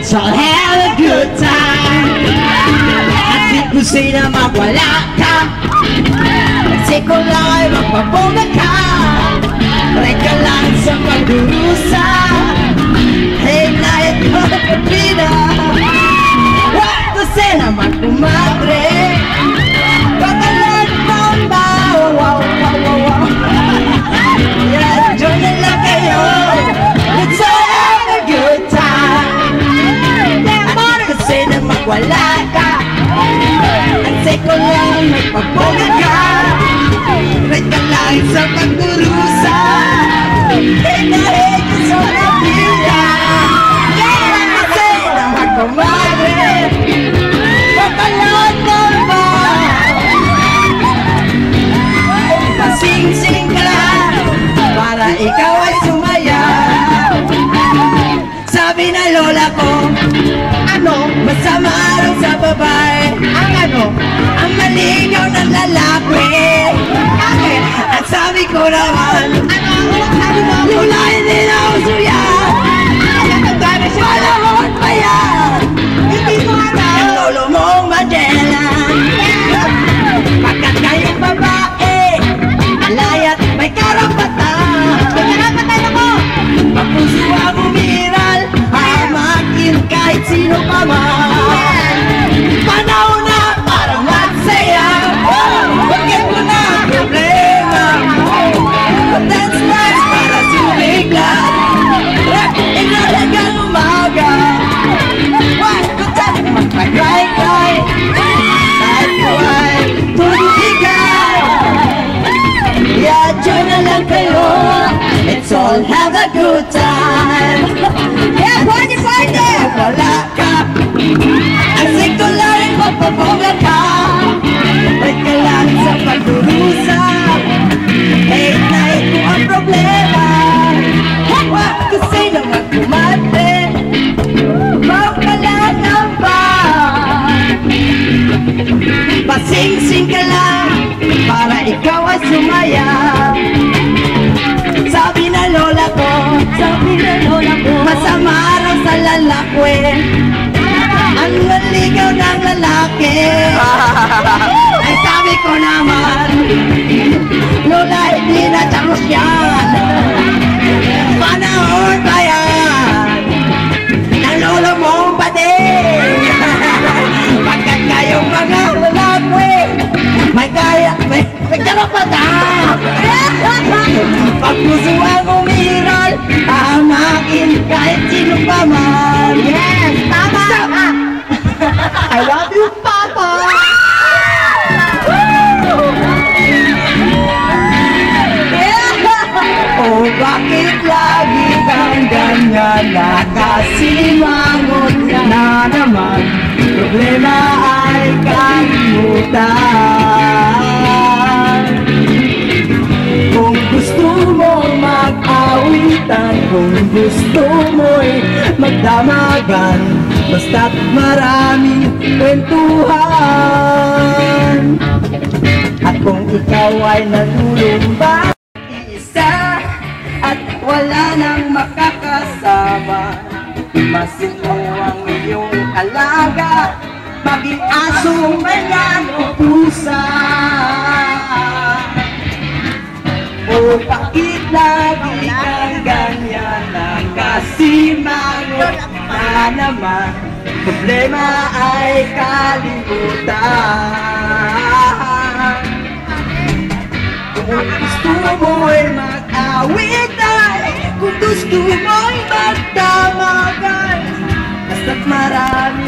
let's all have a good time. At di ko sa'yo na mawala ka, kasi ko lang ay magpabunga ka. Reka lang sa pagdurusa, hey night ko na kapina. Huwag ko sa'yo naman kumadre, pagkalan mo ba? Wow, wow, wow, wow. Yeah, join na lang kayo, let's all have a good time. Kasi na magwala ka, kasi ko lang magpabunga ka. Reka lang sa pagdurusa, hey na hey ko sa kapila. Kasi na magkumadre, pagkalan mo ba? Pasing-sing ka lang, para ikaw ay sumaya. Sabi na lola ko, ano, masama araw sa babae. Ang ano, ang maligaw ng lalaki. Bakit? At sabi ko naman, ano, sabi mo, lola, hindi na uso yan. Panahon pa yan. Hindi mo alam ang lolo mong Magellan. Pagkat kayong babae, malayat may karapatan. May karapatan ako. Mapuso ang umiral, hamakin kahit sino pa man. Panahon na para magsaya, bakit mo na problema? Dance nice para sumiglat, inalagang umaga. Huwag ko dyan magpagray-gray, kahit ko ay tuligan. Yeah, join na lang kayo, let's all have a good time. Yeah, party, party! Wala ka, kasi ko lang magpabunga ka. Reka lang sa pagdurusa, hey night ko ang problema. Huwag kasi naman kumate, mawala na ba? Pasing-sing ka lang, para ikaw ay sumaya. Sabi na lola ko, masama araw sa lalaki. Ang maligaw ng lalaki. Ay sabi ko naman, lola, hindi na charot yan. Panahon pa yan ng lolo mong bading. Pagkat kayong mga lalaki, may kaya, may karapatan. Pag puso ang umiral, hamakin kahit sino pa man. Yes, tama! I love you, Papa! Oh, bakit lagi kang ganyan? Nakasimangot na naman, problema ay kalimutan. Kung gusto mong mag-awitan, kung gusto mo'y magdamagan, basta't maraming kwentuhan. At kung ikaw ay nalulumba, isa at wala nang makakasama, masuko ang iyong alaga, maging aso, mayan o pusa. O bakit lagi kang ganyan? Nakasimangot na naman, problema ay kalimutan. Kung gusto mo'y mag-awitan, kung gusto mo'y magdamagan, basta't marami